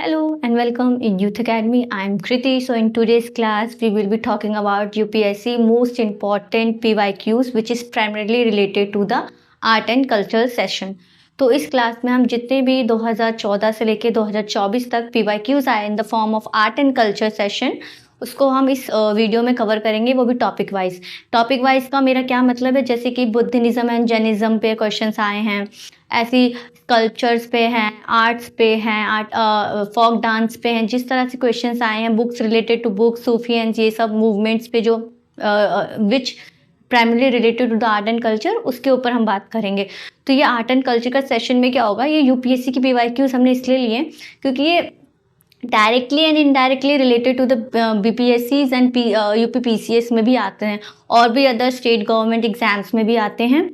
Hello and welcome in Youth Academy. I am Kriti. So in today's class, we will be talking about UPSC most important PYQs, which is primarily related to the art and culture session. तो इस class में हम जितने भी 2014 से लेके 2024 तक PYQs आए in the form of art and culture session, उसको हम इस वीडियो में कवर करेंगे, वो भी टॉपिक वाइज का मेरा क्या मतलब है, जैसे कि बुद्धिज्म एंड जैनिज्म पे क्वेश्चंस आए हैं, ऐसी स्कल्पचर्स पे हैं, आर्ट्स पे हैं, फोक डांस पे हैं, जिस तरह से क्वेश्चंस आए हैं, बुक्स रिलेटेड टू बुक्स, सूफियंस, ये सब मूवमेंट्स पे जो which primarily related to the art and culture, उसके ऊपर हम बात करेंगे। तो ये आर्ट एंड कल्चर का सेशन में क्या होगा, ये यूपीएससी की PYQs हमने इसलिए लिए क्योंकि ये directly and indirectly related to the BPSCs and UPPCS में भी आते हैं, और भी अदर स्टेट गवर्नमेंट एग्जाम्स में भी आते हैं।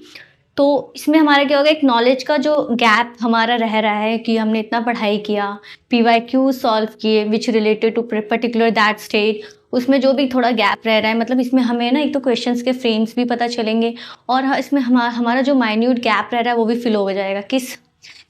तो इसमें हमारा क्या होगा, एक नॉलेज का जो गैप हमारा रह रहा है कि हमने इतना पढ़ाई किया, PYQ सॉल्व किए which related to particular that state, उसमें जो भी थोड़ा गैप रह रहा है, मतलब इसमें हमें ना एक तो क्वेश्चंस के फ्रेम्स भी पता चलेंगे, और इसमें हमारा जो माइन्यूट गैप रह रहा है वो भी फिल हो जाएगा।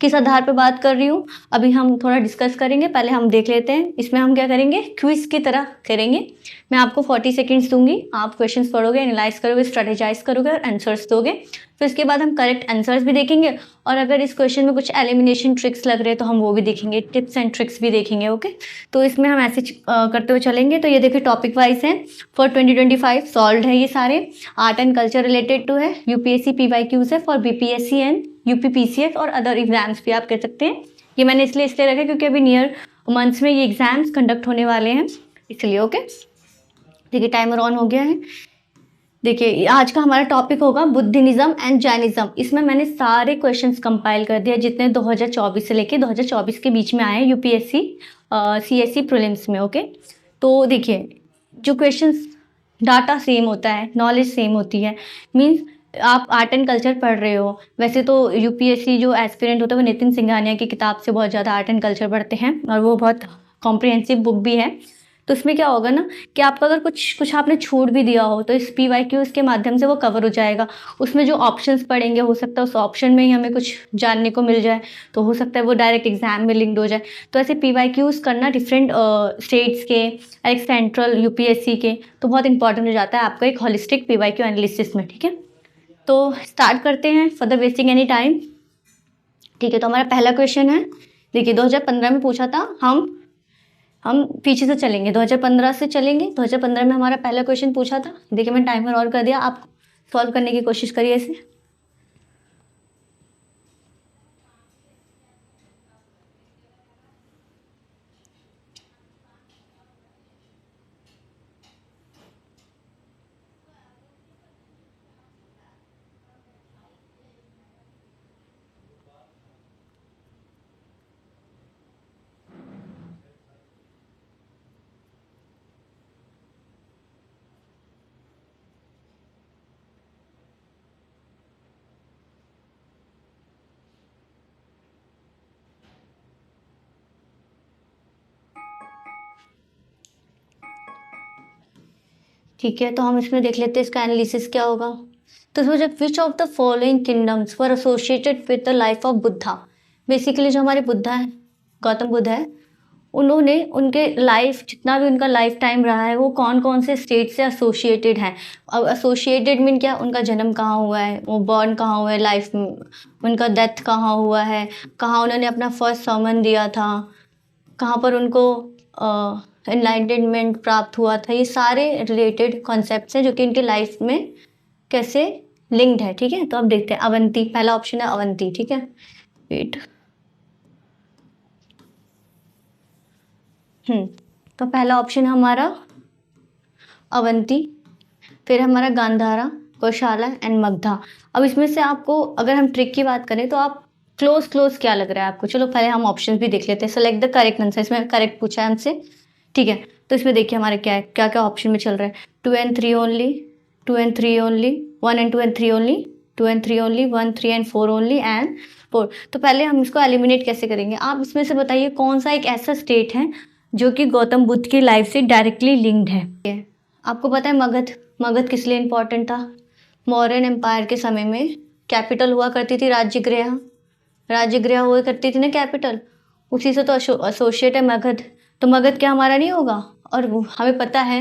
किस आधार पर बात कर रही हूँ, अभी हम थोड़ा डिस्कस करेंगे। पहले हम देख लेते हैं, इसमें हम क्या करेंगे, क्विज की तरह करेंगे। मैं आपको 40 सेकेंड्स दूंगी, आप क्वेश्चंस पढ़ोगे, एनालाइज करोगे, स्ट्रेटेजाइज करोगे और आंसर्स दोगे। फिर उसके बाद हम करेक्ट आंसर्स भी देखेंगे, और अगर इस क्वेश्चन में कुछ एलिमिनेशन ट्रिक्स लग रहे हैं तो हम वो भी देखेंगे, टिप्स एंड ट्रिक्स भी देखेंगे। ओके, तो इसमें हम ऐसे करते हुए चलेंगे। तो ये देखिए टॉपिक वाइज है फॉर 2025 सॉल्व है, ये सारे art and culture related to है, यूपीएससी PYQs है फॉर BPSC एंड UPPCS और अदर एग्जाम्स भी आप कह सकते हैं। ये मैंने इसलिए रखा क्योंकि अभी नियर मंथ्स में ये एग्जाम्स कंडक्ट होने वाले हैं, इसलिए। ओके, देखिए टाइमर ऑन हो गया है। देखिए आज का हमारा टॉपिक होगा बुद्धिज्म एंड जैनिज्म। इसमें मैंने सारे क्वेश्चंस कंपाइल कर दिया जितने 2024 से लेके 2024 के बीच में आए हैं UPSC CSE प्रीलिम्स में। ओके, तो देखिए जो क्वेश्चंस, डाटा सेम होता है, नॉलेज सेम होती है, मीन्स आप आर्ट एंड कल्चर पढ़ रहे हो। वैसे तो UPSC जो एस्पिरेंट होता है वो नितिन सिंघानिया की किताब से बहुत ज़्यादा आर्ट एंड कल्चर पढ़ते हैं, और वो बहुत कॉम्प्रिहेंसिव बुक भी है। तो इसमें क्या होगा ना कि आपका अगर कुछ आपने छूट भी दिया हो तो इस PYQs के माध्यम से वो कवर हो जाएगा। उसमें जो ऑप्शंस पढ़ेंगे, हो सकता है उस ऑप्शन में ही हमें कुछ जानने को मिल जाए, तो हो सकता है वो डायरेक्ट एग्जाम में लिंक्ड हो जाए। तो ऐसे PYQs करना डिफरेंट स्टेट्स के, एक सेंट्रल UPSC के, तो बहुत इंपॉर्टेंट हो जाता है आपका एक होलिस्टिक PYQ एनालिसिस में। ठीक है, तो स्टार्ट करते हैं for the wasting any time. ठीक है, तो हमारा पहला क्वेश्चन है, देखिए 2015 में पूछा था। हम पीछे से चलेंगे, 2015 से चलेंगे। 2015 में हमारा पहला क्वेश्चन पूछा था। देखिए मैं टाइमर ऑन कर दिया, आप सॉल्व करने की कोशिश करिए इसे। ठीक है, तो हम इसमें देख लेते हैं इसका एनालिसिस क्या होगा। तो इसमें जब विच of the following kingdoms were associated with the life of Buddha, basically जो हमारे बुद्धा है, गौतम बुद्ध है, उन्होंने उनके लाइफ, जितना भी उनका लाइफ टाइम रहा है, वो कौन कौन से स्टेट से एसोसिएटेड है। अब एसोसिएटेड मीन क्या, उनका जन्म कहाँ हुआ है, वो बॉर्न कहाँ हुआ है, लाइफ में उनका डेथ कहाँ हुआ है, कहाँ उन्होंने अपना फर्स्ट सर्मन दिया था, कहाँ पर उनको एनलाइटनमेंट प्राप्त हुआ था। ये सारे रिलेटेड कॉन्सेप्ट्स हैं जो कि इनके लाइफ में कैसे लिंक्ड है। ठीक है, तो अब देखते हैं अवंती, पहला ऑप्शन है अवंती। ठीक है, वेट, तो पहला ऑप्शन है हमारा अवंती, फिर हमारा गांधारा, कौशाला एंड मगधा। अब इसमें से आपको, अगर हम ट्रिक की बात करें तो आप क्लोज क्या लग रहा है आपको। चलो पहले हम ऑप्शंस भी देख लेते हैं। सेलेक्ट द करेक्ट आंसर, इसमें करेक्ट पूछा है हमसे। ठीक है, तो इसमें देखिए हमारे क्या है, क्या क्या ऑप्शन में चल रहा है। 2 and 3 only, 2 and 3 only, 1 and 2 and 3 only, 2 and 3 only, 1 3 and 4 only and 4। तो पहले हम इसको एलिमिनेट कैसे करेंगे, आप इसमें से बताइए कौन सा एक ऐसा स्टेट है जो कि गौतम बुद्ध की लाइफ से डायरेक्टली लिंक्ड है। आपको पता है मगध किस लिए इंपॉर्टेंट था। मौर्यन एम्पायर के समय में कैपिटल हुआ करती थी राज्यगृह हुआ करती थी ना कैपिटल, उसी से तो एसोसिएट है मगध, तो मगध क्या हमारा नहीं होगा। और हमें पता है,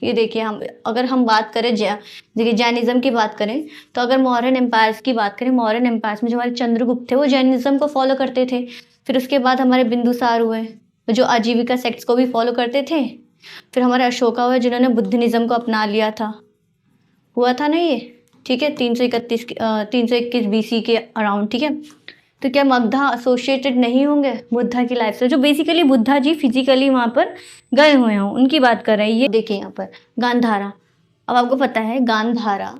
ये देखिए, हम अगर हम बात करें देखिए जैनिज्म की बात करें, तो अगर मौर्यन एम्पायर्स की बात करें, मौर्यन एम्पायर्स में जो हमारे चंद्रगुप्त थे वो जैनिज्म को फॉलो करते थे। फिर उसके बाद हमारे बिंदुसार हुए जो आजीविका सेक्ट्स को भी फॉलो करते थे। फिर हमारे अशोका हुए जिन्होंने बुद्धिज्म को अपना लिया था, हुआ था ना ये, ठीक है, 321 BC के अराउंड, ठीक है। तो क्या मगधा एसोसिएटेड नहीं होंगे बुद्धा की लाइफ से, जो बेसिकली बुद्धा जी फिजिकली वहाँ पर गए हुए हों, उनकी बात कर रहे हैं। ये देखिए यहाँ पर गांधारा, अब आपको पता है Gandhara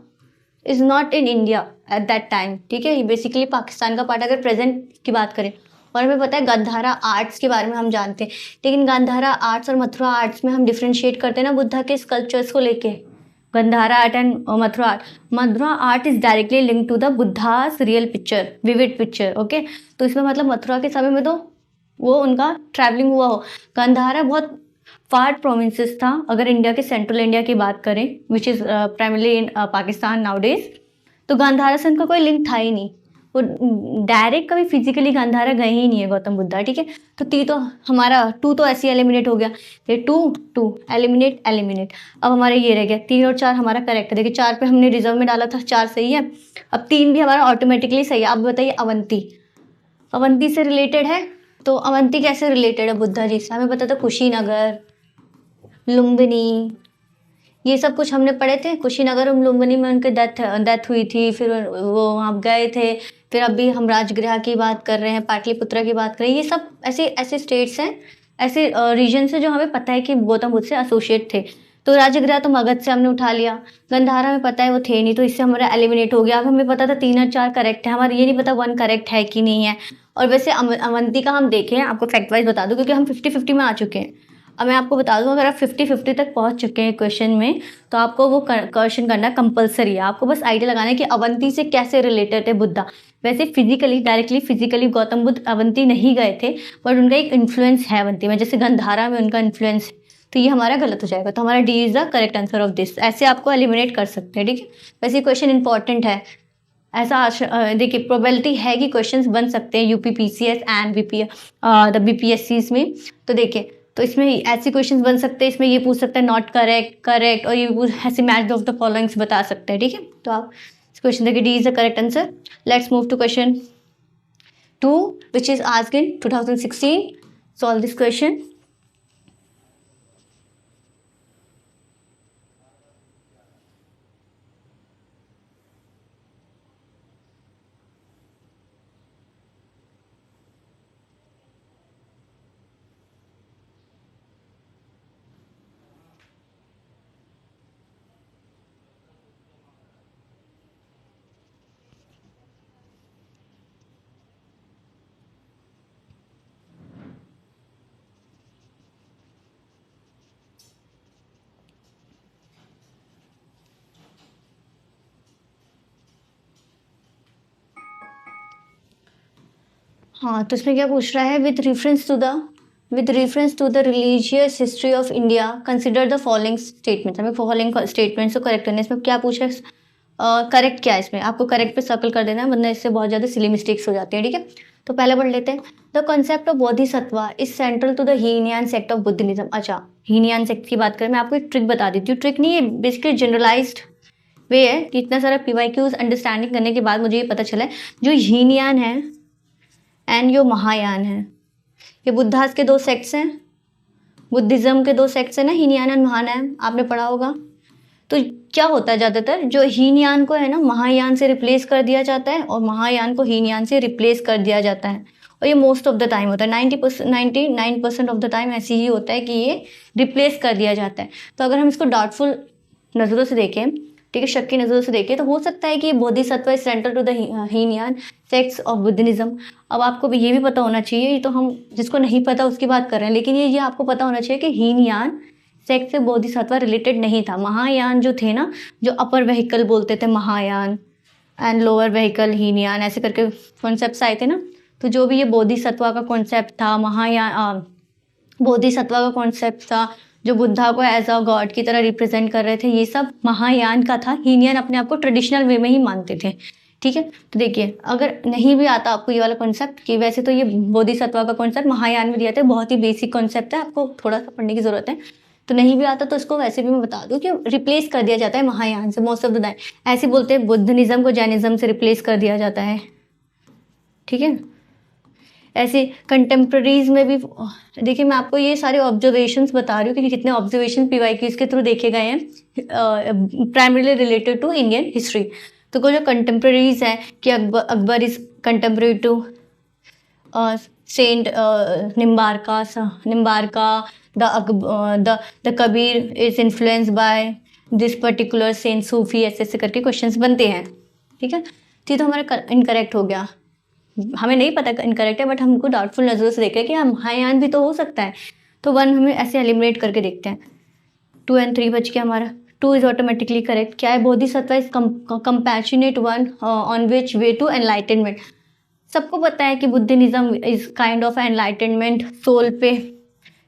is not in India at that time, ठीक है, ये बेसिकली पाकिस्तान का पार्ट अगर प्रेजेंट की बात करें। और हमें पता है गांधारा आर्ट्स के बारे में हम जानते हैं, लेकिन गांधारा आर्ट्स और मथुरा आर्ट्स में हम डिफ्रेंशिएट करते हैं ना बुद्धा के स्कल्पचर्स को लेके। Gandhara art and Mathura art, Mathura art is directly link to the Buddha's real picture, vivid picture, okay. तो इसमें मतलब मथुरा के समय में तो वो उनका ट्रैवलिंग हुआ हो। गांधारा बहुत फार प्रोविंसेस था अगर इंडिया के सेंट्रल इंडिया की बात करें, which is primarily in Pakistan nowadays. तो गांधारा से उनका कोई लिंक था ही नहीं, वो डायरेक्ट कभी फिजिकली गांधारा गए ही नहीं है गौतम बुद्धा, ठीक है। तो तो हमारा 2 तो ऐसे एलिमिनेट हो गया, ये 2 एलिमिनेट। अब हमारे ये रह गया 3 और 4 हमारा करेक्ट है। देखिए 4 पे हमने रिजर्व में डाला था, 4 सही है। अब 3 भी हमारा ऑटोमेटिकली सही है। अब बताइए अवंती से रिलेटेड है, तो अवंती कैसे रिलेटेड है बुद्धा जी से, हमें पता था कुशीनगर, लुम्बिनी, ये सब कुछ हमने पढ़े थे। कुशीनगर और लुम्बिनी में उनकी डेथ हुई थी, फिर वो वहाँ गए थे। फिर अभी हम राजगृह की बात कर रहे हैं, पाटलिपुत्र की बात कर रहे हैं। ये सब ऐसे स्टेट्स हैं, ऐसे रीजन से जो हमें पता है कि गौतम बुद्ध से एसोसिएट थे। तो राजगृह तो मगध से हमने उठा लिया, गंधारा में पता है वो थे नहीं, तो इससे हमारा एलिमिनेट हो गया। अब हमें पता था 3 और 4 करेक्ट है, हमारा ये नहीं पता 1 करेक्ट है कि नहीं है। और वैसे अवंती का हम देखें, आपको फैक्ट वाइज बता दूं क्योंकि हम 50-50 में आ चुके हैं। अब मैं आपको बता दूं, अगर आप 50-50 तक पहुंच चुके हैं क्वेश्चन में, तो आपको वो क्वेश्चन करना कंपलसरी है। आपको बस आइडिया लगाना है कि अवंती से कैसे रिलेटेड है बुद्धा। वैसे डायरेक्टली फिजिकली गौतम बुद्ध अवंती नहीं गए थे, बट उनका एक इन्फ्लुएंस है अवंती में, जैसे गंधारा में उनका इन्फ्लुएंस है। तो ये हमारा गलत हो जाएगा, तो हमारा D is the correct answer of this. ऐसे आपको एलिमिनेट कर सकते हैं, ठीक है। वैसे क्वेश्चन इंपॉर्टेंट है, ऐसा देखिए प्रोबेबिलिटी है कि क्वेश्चंस बन सकते हैं UPPCS एंड BPSCs में। तो देखिए, तो इसमें ऐसे क्वेश्चंस बन सकते हैं, इसमें ये पूछ सकता है नॉट करेक्ट, और ये ऐसे मैच ऑफ द फॉलोइंग्स बता सकते हैं, ठीक है। तो आप इस क्वेश्चन देखिए, D is the correct answer. Let's move to question 2 which is asked in 2016। Solve this question. हाँ, तो इसमें क्या पूछ रहा है, with reference to the religious history of India consider the following statements. हमें फॉलोइंग स्टेटमेंट्स को करेक्ट करना है। इसमें क्या पूछ रहा है, करेक्ट क्या है, इसमें आपको करेक्ट पे सर्कल कर देना है, वरना इससे बहुत ज़्यादा सिली मिस्टेक्स हो जाती है, ठीक है। तो पहले पढ़ लेते हैं, the concept of Bodhisattva is central to the Hinayana sect of Buddhism. अच्छा, हीनयान सेक्ट की बात करें, मैं आपको एक ट्रिक बता देती हूँ। ट्रिक नहीं है, बेसिकली जनरलाइज्ड वे है कि इतना सारा PYQs अंडरस्टैंडिंग करने के बाद मुझे ये पता चला है, जो हीनयान है एंड यो महायान है, ये बुद्धास के 2 सेक्ट्स हैं, बुद्धिज्म के 2 सेक्ट्स हैं ना, हीनयान एंड महायान, आपने पढ़ा होगा। तो क्या होता है, ज़्यादातर जो हीनयान को है ना महायान से रिप्लेस कर दिया जाता है, और महायान को हीनयान से रिप्लेस कर दिया जाता है। और ये मोस्ट ऑफ द टाइम होता है, 99% ऑफ द टाइम ऐसे ही होता है कि ये रिप्लेस कर दिया जाता है। तो अगर हम इसको डाउटफुल नज़रों से देखें, ठीक है, शक की नज़रों से देखें, तो हो सकता है कि Bodhisattva is central to the Hinayana sects of Buddhism. अब आपको भी ये भी पता होना चाहिए, ये तो हम जिसको नहीं पता उसकी बात कर रहे हैं, लेकिन ये आपको पता होना चाहिए कि हीनयान सेक्ट से बोधिसत्व रिलेटेड नहीं था। महायान जो थे ना, जो अपर व्हीकल बोलते थे Mahayana and lower vehicle Hinayana, ऐसे करके कॉन्सेप्ट आए थे ना। तो जो भी ये बोधिसत्व का कॉन्सेप्ट था, महायान बोधिसत्व का कॉन्सेप्ट था, जो बुद्धा को एज अ गॉड की तरह रिप्रेजेंट कर रहे थे, ये सब महायान का था। हीनयान अपने आप को ट्रेडिशनल वे में ही मानते थे, ठीक है। तो देखिए, अगर नहीं भी आता आपको ये वाला कॉन्सेप्ट, कि वैसे तो ये बोधिसत्व का कॉन्सेप्ट महायान में दिया था, बहुत ही बेसिक कॉन्सेप्ट है, आपको थोड़ा सा पढ़ने की जरूरत है। तो नहीं भी आता तो इसको वैसे भी मैं बता दूं कि रिप्लेस कर दिया जाता है महायान से मोस्ट ऑफ द टाइम। ऐसे बोलते हैं बुद्धिज्म को जैनिज्म से रिप्लेस कर दिया जाता है, ठीक है। ऐसे कंटेम्प्रेरीज में भी देखिए, मैं आपको ये सारे ऑब्जर्वेशंस बता रही हूँ कि कितने ऑब्जर्वेशन पीवाईक्यूज के थ्रू देखे गए हैं, primarily related to Indian history. तो कोई जो कंटेम्प्रेरीज है कि Akbar is contemporary to saint Nimbarka, the Kabir is influence by this particular saint Sufi, ऐसे ऐसे करके क्वेश्चंस बनते हैं, ठीक है। तो हमारा इनकरेक्ट हो गया, हमें नहीं पता इनकरेक्ट है, बट हमको डाउटफुल नजरों से देख रहे हैं कि हम महायान भी तो हो सकता है। तो 1 हमें ऐसे एलिमिनेट करके देखते हैं। 2 and 3 बच गया हमारा। 2 इज ऑटोमेटिकली करेक्ट। क्या है? Bodhisattva is compassionate one on which way to enlightenment. सबको पता है कि Buddhism is kind of enlightenment, soul पे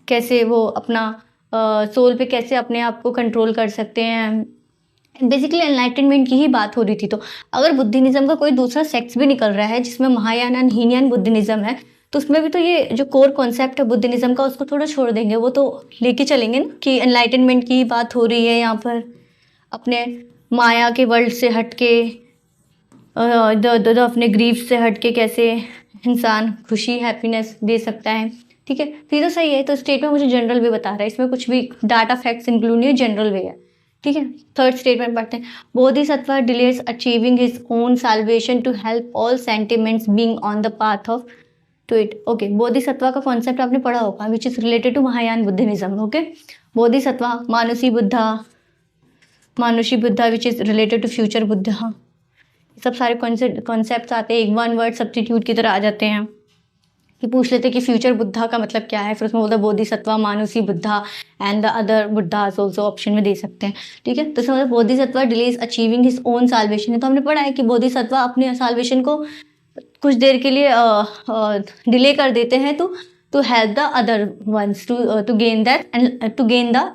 कैसे वो अपना सोल पे कैसे अपने आप को कंट्रोल कर सकते हैं, बेसिकली एनलाइटनमेंट की ही बात हो रही थी। तो अगर बुद्धिज्म का कोई दूसरा सेक्ट्स भी निकल रहा है जिसमें महायान एंड हीनयान बुद्धिज्म है, तो उसमें भी तो ये जो कोर कॉन्सेप्ट है बुद्धिज्म का, उसको थोड़ा छोड़ देंगे, वो तो लेके चलेंगे ना कि एनलाइटनमेंट की बात हो रही है यहाँ पर, अपने माया के वर्ल्ड से हटके, अपने ग्रीफ से हटके कैसे इंसान खुशी हैप्पीनेस दे सकता है, ठीक है। तो ये तो सही है। तो स्टेटमेंट मुझे जनरल वे बता रहा है, इसमें कुछ भी डाटा फैक्ट्स इंक्लूड नहीं है, जनरल वे है, ठीक है। थर्ड स्टेटमेंट पढ़ते हैं। Bodhisattva delays achieving his own salvation to help all sentiments being on the path of to it. Okay, Bodhisattva का कॉन्सेप्ट आपने पढ़ा होगा, which is related to Mahayana Buddhism. Okay, Bodhisattva Manushi Buddha which is related to future Buddha. सब सारे concept आते हैं, एक 1 वर्ड सब्स्टिट्यूट की तरह आ जाते हैं कि पूछ लेते हैं कि फ्यूचर बुद्धा का मतलब क्या है, फिर उसमें बोलता है Bodhisattva Manushi Buddha and the other Buddhas also option में दे सकते हैं, ठीक है। तो इसमें मतलब Bodhisattva delays achieving his own salvation है। तो हमने पढ़ा है कि बोधिसत्व अपने साल्वेशन को कुछ देर के लिए डिले कर देते हैं to help the other ones to gain the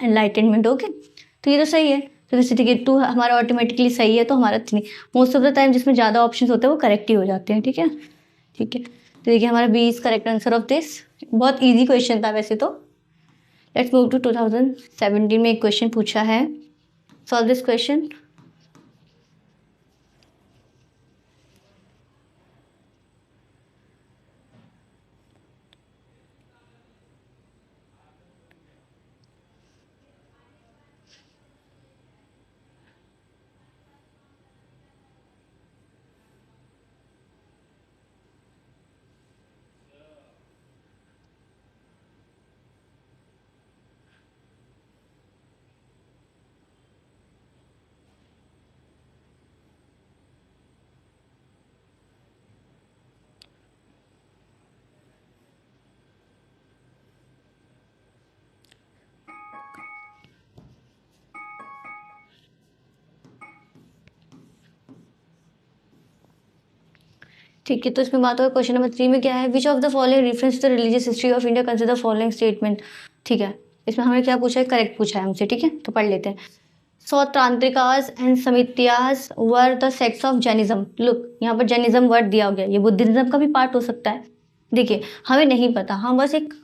enlightenment. Okay, तो ये तो सही है। तो जैसे ठीक है, 2 हमारा ऑटोमेटिकली सही है, तो हमारा 3 मोस्ट ऑफ द टाइम जिसमें ज़्यादा ऑप्शन होते हैं वो करेक्ट ही हो जाते हैं, ठीक है, ठीक है। तो देखिए हमारा B is correct answer of this. बहुत इजी क्वेश्चन था वैसे तो। लेट्स मूव टू 2017 में एक क्वेश्चन पूछा है, सॉल्व दिस क्वेश्चन। ठीक है, तो इसमें बात हो क्वेश्चन नंबर 3 में क्या है, which of the following reference the religious history of India consider following statement. ठीक है, इसमें हमें क्या पूछा है, करेक्ट पूछा है हमसे, ठीक है। तो पढ़ लेते हैं। Sautrantikas and Sammitiyas were the sects of Jainism. Look, यहाँ पर जैनिज्म वर्ड दिया गया, ये बुद्धिज्म का भी पार्ट हो सकता है। देखिए हमें नहीं पता, हम बस एक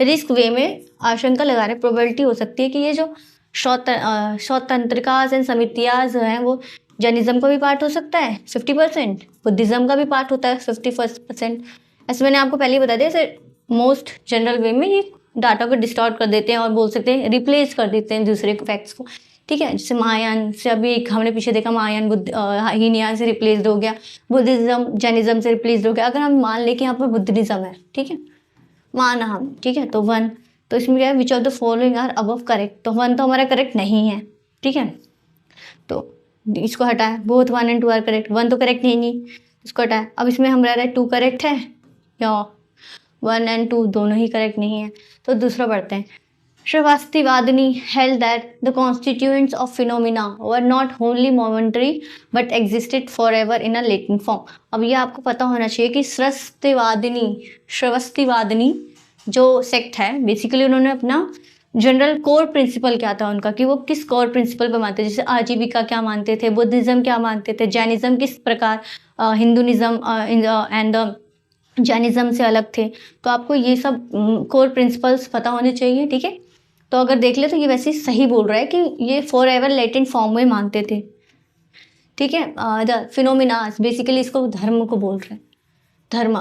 रिस्क वे में आशंका लगा रहे हैं, प्रोबेबिलिटी हो सकती है कि ये जो सौतंत्रिकास एंड समितियाज हैं वो जैनिज्म का भी पार्ट हो सकता है 50%, बुद्धिज्म का भी पार्ट होता है 51%। ऐसे मैंने आपको पहले ही बता दिया, सर मोस्ट जनरल वे में ये डाटा को डिस्टॉर्ट कर देते हैं और बोल सकते हैं रिप्लेस कर देते हैं दूसरे फैक्ट्स को, ठीक है। जैसे महायान से अभी एक हमने पीछे देखा, महायान हीनयान से रिप्लेस हो गया, बुद्धिज्म जैनिज्म से रिप्लेस हो गया। अगर हम मान लें कि यहाँ पर बुद्धिज्म है, ठीक है, माना हम, ठीक है, तो 1, तो इसमें क्या है, which of the following are above correct. तो 1 तो हमारा करेक्ट नहीं है, ठीक है, तो इसको हटाए, बोथ 1 and 2 आर करेक्ट। 1 तो करेक्ट नहीं, इसको हटाए। अब इसमें हम रह रहे 2 करेक्ट है या 1 and 2 दोनों ही करेक्ट नहीं है। तो दूसरा पढ़ते हैं। श्रीवास्तववादिनी held that the constituents of phenomena were not only momentary but existed forever in a latent form। अब ये आपको पता होना चाहिए कि श्रीवास्तववादिनी जो सेक्ट है, बेसिकली उन्होंने अपना जनरल कोर प्रिंसिपल क्या था उनका, कि वो किस कोर प्रिंसिपल पे मानते थे, जैसे आजीविका क्या मानते थे, बुद्धिज्म क्या मानते थे, जैनिज्म किस प्रकार, हिंदुइज्म एंड जैनिज्म से अलग थे। तो आपको ये सब कोर प्रिंसिपल्स पता होने चाहिए, ठीक है। तो अगर देख ले तो ये वैसे सही बोल रहा है कि ये फॉर एवर लेटेंट फॉर्म में मानते थे, ठीक है। द फिनोमिनास, बेसिकली इसको धर्म को बोल रहे हैं। धर्म,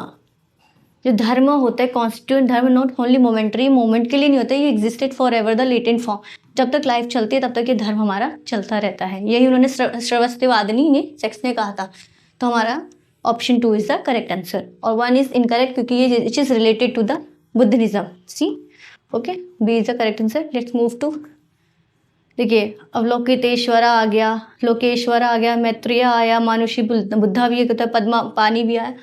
जो धर्म होता है कॉन्स्टिट्यूएंट धर्म, नॉट ओनली मोमेंटरी, मोमेंट के लिए नहीं होता, ये existed for ever the latent form. जब तक लाइफ चलती है तब तक ये धर्म हमारा चलता रहता है। यही उन्होंने श्रवस्तिवादिनी ने सेक्स ने कहा था। तो हमारा option 2 is the correct answer, और 1 इज इनकरेक्ट क्योंकि ये it is related to the Buddhism. C, okay, B is the correct answer. Let's move to, देखिए अवलोकितेश्वरा आ गया, लोकेश्वरा आ गया, मैत्रेय आया, मानुषी बुद्धा भी है, पद्मा पानी भी आया।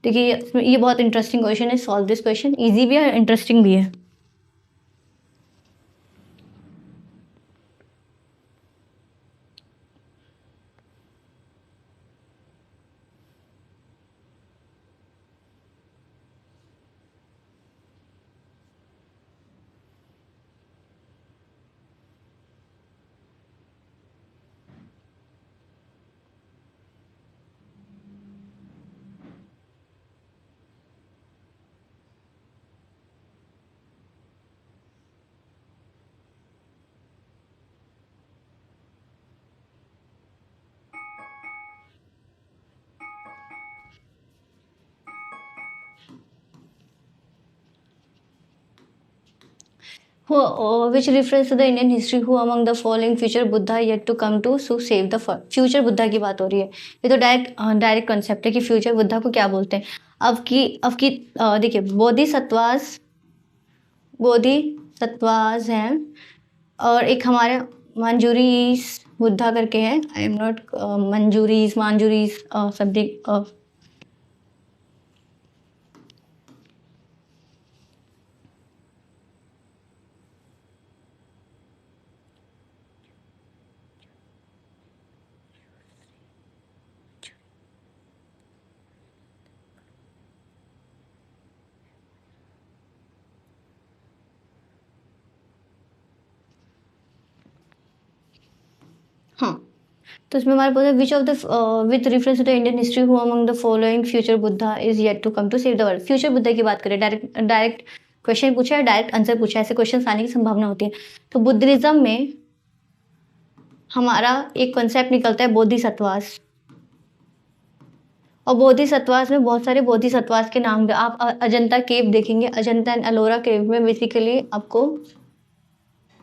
देखिए ये बहुत इंटरेस्टिंग क्वेश्चन है, सॉल्व दिस क्वेश्चन, इजी भी है इंटरेस्टिंग भी है। Which reference to the Indian history, who among the following future Buddha yet to come to save the future Buddha की बात हो रही है। ये तो डायरेक्ट कॉन्सेप्ट है कि फ्यूचर बुद्धा को क्या बोलते हैं। अब की देखिए बोधिसत्वास हैं, और एक हमारे मंजूरीज बुद्धा करके है। आई एम नॉट मंजूरीज समथिंग। हाँ, तो इसमें हमारे पास which of the with reference to the Indian history, who among the following future Buddha is yet to come to save the world. Future Buddha की बात करें, डायरेक्ट क्वेश्चन पूछा है, डायरेक्ट आंसर पूछा है, ऐसे क्वेश्चन आने की संभावना होती है। तो बुद्धिज्म में हमारा एक कॉन्सेप्ट निकलता है बोधिसत्वास, और बोधिसत्वास में बहुत सारे बोधिसत्वास के नाम, आप अजंता केव देखेंगे, अजंता एंड एलोरा केव में बेसिकली आपको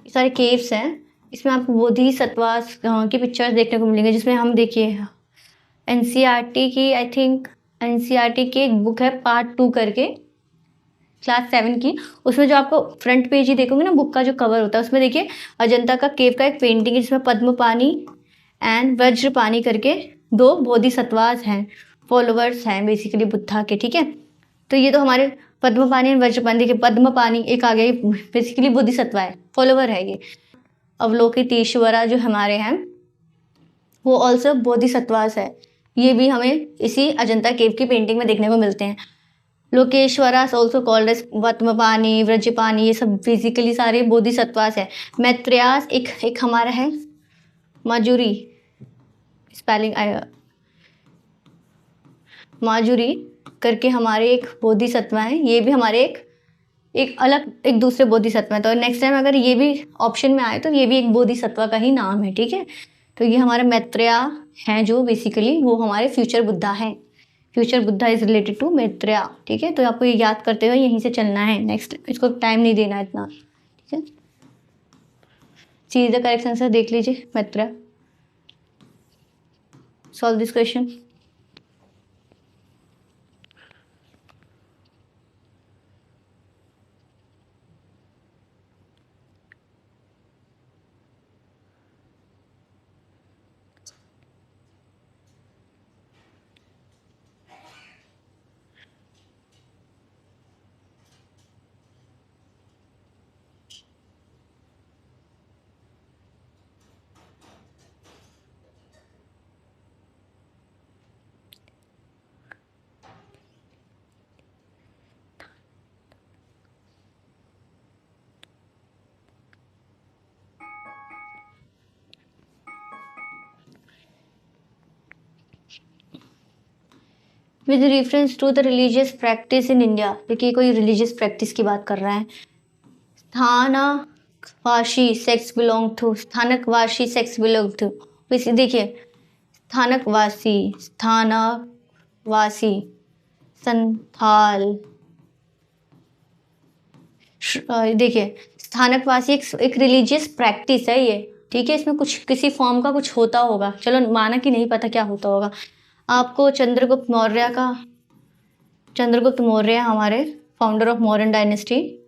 सारे केव्स हैं, इसमें आपको बोधिसत्वास की पिक्चर्स देखने को मिलेंगे, जिसमें हम देखिए एनसीईआरटी की, आई थिंक एनसीईआरटी की एक बुक है पार्ट 2 करके, क्लास 7 की, उसमें जो आपको फ्रंट पेज ही देखोगे ना, बुक का जो कवर होता है उसमें देखिए अजंता का केव का एक पेंटिंग है, जिसमें पद्मपानी एंड वज्रपानी करके 2 बोधिसत्वास हैं, फॉलोवर्स हैं बेसिकली बुद्धा के, ठीक है। तो ये तो हमारे पद्मपानी एंड वज्रपानी, देखिए पद्मपानी एक आ गया, बेसिकली बोधिसत्व है, फॉलोवर है ये। अवलोकितेश्वरा जो हमारे हैं वो ऑल्सो बोधिसत्वास है, ये भी हमें इसी अजंता केव की पेंटिंग में देखने को मिलते हैं। लोकेश्वरास ऑल्सो कॉल्ड एज पद्मपानी, व्रजपानी, ये सब बेसिकली सारे बोधिसत्वास है। मैत्रेयास एक हमारा है माजुरी, स्पेलिंग माजुरी करके हमारे एक बोधिसत्व हैं, ये भी हमारे एक अलग एक दूसरे बोधिसत्व हैं। तो नेक्स्ट टाइम अगर ये भी ऑप्शन में आए तो ये भी एक बोधिसत्व का ही नाम है, ठीक है। तो ये हमारे मैत्रेया हैं जो बेसिकली वो हमारे फ्यूचर बुद्धा हैं। Future Buddha is related to Maitreya, ठीक है। तो आपको ये याद करते हुए यहीं से चलना है, नेक्स्ट इसको टाइम नहीं देना इतना, ठीक है। C is the correct answer, देख लीजिए Maitreya. Solve this question. With reference to the religious practice in India. देखिए कोई रिलीजियस प्रैक्टिस की बात कर रहा है। Sthanakvasi sects belong to, Sthanakvasi sects belong to, देखिए स्थानकवासी संथाल, देखिए स्थानकवासी एक रिलीजियस प्रैक्टिस है ये, ठीक है। इसमें कुछ किसी फॉर्म का कुछ होता होगा, चलो माना कि नहीं पता क्या होता होगा आपको। चंद्रगुप्त मौर्य हमारे फाउंडर ऑफ मौर्यन डायनेस्टी,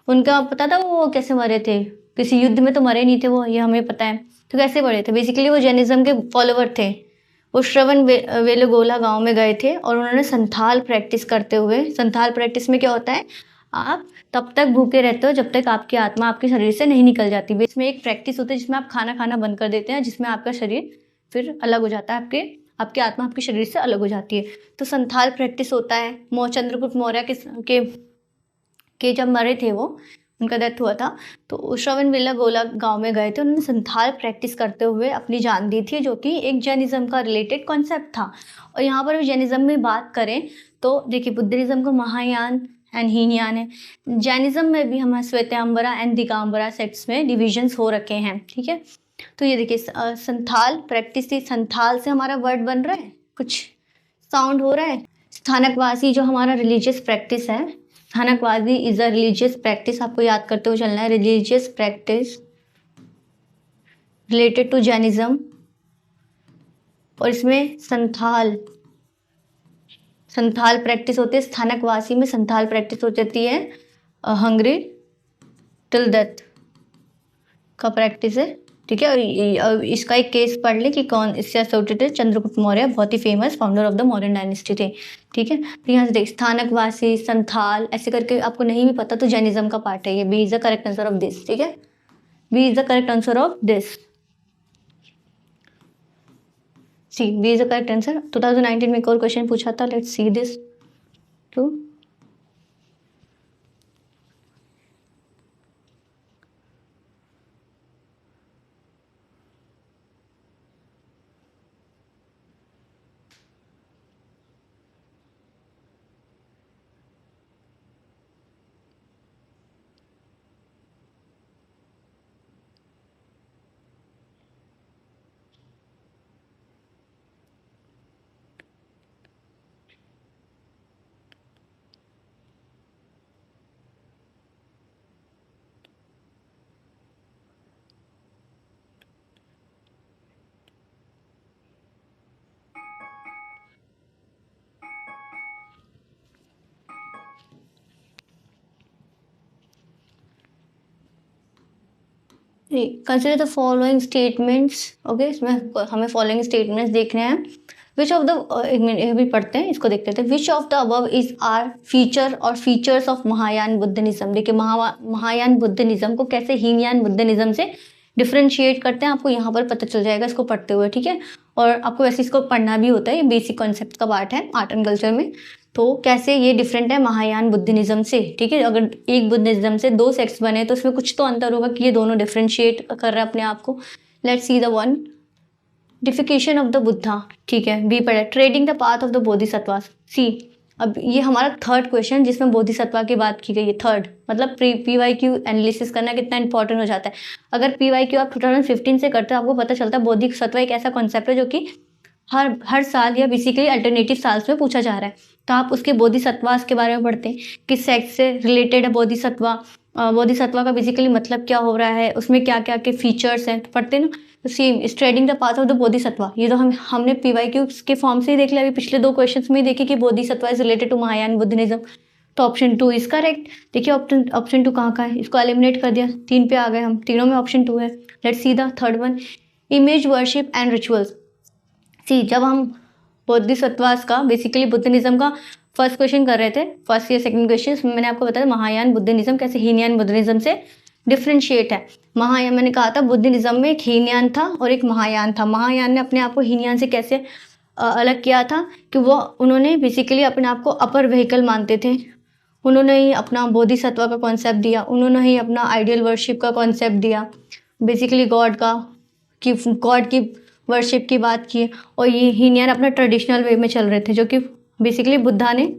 उनका पता था वो कैसे मरे थे? किसी युद्ध में तो मरे नहीं थे वो, ये हमें पता है। तो कैसे मरे थे? बेसिकली वो जैनिज्म के फॉलोवर थे। वो श्रवण बेलगोला गांव में गए थे और उन्होंने संथाल प्रैक्टिस करते हुए, संथाल प्रैक्टिस में क्या होता है, आप तब तक भूखे रहते हो जब तक आपकी आत्मा आपके शरीर से नहीं निकल जाती। इसमें एक प्रैक्टिस होती है जिसमें आप खाना खाना बंद कर देते हैं, जिसमें आपका शरीर फिर अलग हो जाता है, आपकी आत्मा आपके शरीर से अलग हो जाती है। तो संथाल प्रैक्टिस होता है। चंद्रगुप्त मौर्य के जब मरे थे वो, उनका डेथ हुआ था, तो श्रवण बेलगोला गांव में गए थे। उन्होंने संथाल प्रैक्टिस करते हुए अपनी जान दी थी, जो कि एक जैनिज्म का रिलेटेड कॉन्सेप्ट था। और यहाँ पर जैनिज्म में बात करें तो देखिए बुद्धिज्म को महायान एंड हीनयान है। जैनिज्म में भी हमारे श्वेतांबरा एंड दिगंबरा सेक्ट्स में डिविजन्स हो रखे हैं, ठीक है। तो ये देखिए संथाल प्रैक्टिस थी। संथाल से हमारा वर्ड बन रहा है, कुछ साउंड हो रहा है। स्थानकवासी जो हमारा रिलीजियस प्रैक्टिस है, Sthanakvadi is a religious practice, आपको याद करते हुए चलना है। Religious practice related to Jainism, और इसमें संथाल प्रैक्टिस होती है। स्थानकवासी में संथाल प्रैक्टिस हो जाती है। हंग्री टिल डेथ का प्रैक्टिस है, ठीक है। और इसका एक केस पढ़ ले कि कौन इससे एसोसिएटेड है। चंद्रगुप्त मौर्य बहुत ही famous founder of the modern dynasty थे, ठीक है। तो यहाँ से देख स्थानकवासी, संथाल ऐसे करके आपको नहीं भी पता तो जैनिज्म का पार्ट है ये। B is the correct answer of this, ठीक है। B is the correct answer of this. C B is the correct answer. 2019 में एक और क्वेश्चन पूछा था, let's see this too. Consider the following statements, okay. इसमें हमें फॉलोइंग स्टेटमेंट्स देखने हैं। विच ऑफ द, एक मिनट भी पढ़ते हैं, इसको देखते थे। Which of the above is are feature or features of Mahayana Buddhism. देखिए महायान बुद्धिज्म को कैसे हीनयान बुद्धिज्म से डिफ्रेंशिएट करते हैं, आपको यहाँ पर पता चल जाएगा इसको पढ़ते हुए, ठीक है। और आपको वैसे इसको पढ़ना भी होता है, ये बेसिक कॉन्सेप्ट का पार्ट है आर्ट एंड कल्चर में। तो कैसे ये डिफरेंट है महायान बुद्धिज्म से, ठीक है। अगर एक बुद्धिज्म से दो सेक्ट्स बने तो उसमें कुछ तो अंतर होगा कि ये दोनों डिफरेंशिएट कर रहे हैं अपने आप को। Let's see the one, deification of the Buddha, ठीक है। बी पढ़े, treading the path of the Bodhisattva. See, अब ये हमारा थर्ड क्वेश्चन जिसमें बोधिसत्वा की बात की गई है। थर्ड मतलब PYQ एनालिसिस करना कितना इंपॉर्टेंट हो जाता है। अगर PYQ आप 2015 से करते हो, आपको पता चलता है बोधिसत्वा एक ऐसा कॉन्सेप्ट है जो कि हर साल या बेसिकली अल्टरनेटिव साल्स में पूछा जा रहा है। तो आप उसके बोधिसत्वास के बारे में पढ़ते हैं, किस सेक्स से रिलेटेड है बोधिसत्वा, बोधिसत्वा का बेसिकली मतलब क्या हो रहा है, उसमें क्या क्या के फीचर्स हैं, तो पढ़ते हैं ना। तो same trading the path of the Bodhisattva, ये तो हमने PYQ के फॉर्म से ही देख लिया, अभी पिछले दो क्वेश्चंस में ही देखे कि Bodhisattva is related to Mahayana Buddhism. तो ऑप्शन 2 इज करेक्ट। देखिए ऑप्शन 2 कहाँ का है, इसको एलिमिनेट कर दिया, 3 पे आ गए हम, तीनों में ऑप्शन 2 है। Let's see the third one, image worship and rituals. See, जब हम बोधिसत्वास का बेसिकली बुद्धिज्म का फर्स्ट क्वेश्चन कर रहे थे, फर्स्ट या सेकंड क्वेश्चन, मैंने आपको बताया महायान बुद्धिज्म कैसे हीनयान बुद्धिज्म से डिफ्रेंशिएट है। महायान, मैंने कहा था बुद्धिज्म में एक हीनयान था और एक महायान था। महायान ने अपने आप को हीनयान से कैसे अलग किया था कि उन्होंने बेसिकली अपने आप को अपर व्हीकल मानते थे। उन्होंने ही अपना बोधिसत्वा का कॉन्सेप्ट दिया, उन्होंने ही अपना आइडियल वर्शिप का कॉन्सेप्ट दिया, बेसिकली गॉड की वर्शिप की बात की। और ये हीनयान अपना ट्रेडिशनल वे में चल रहे थे, जो कि बेसिकली बुद्धा ने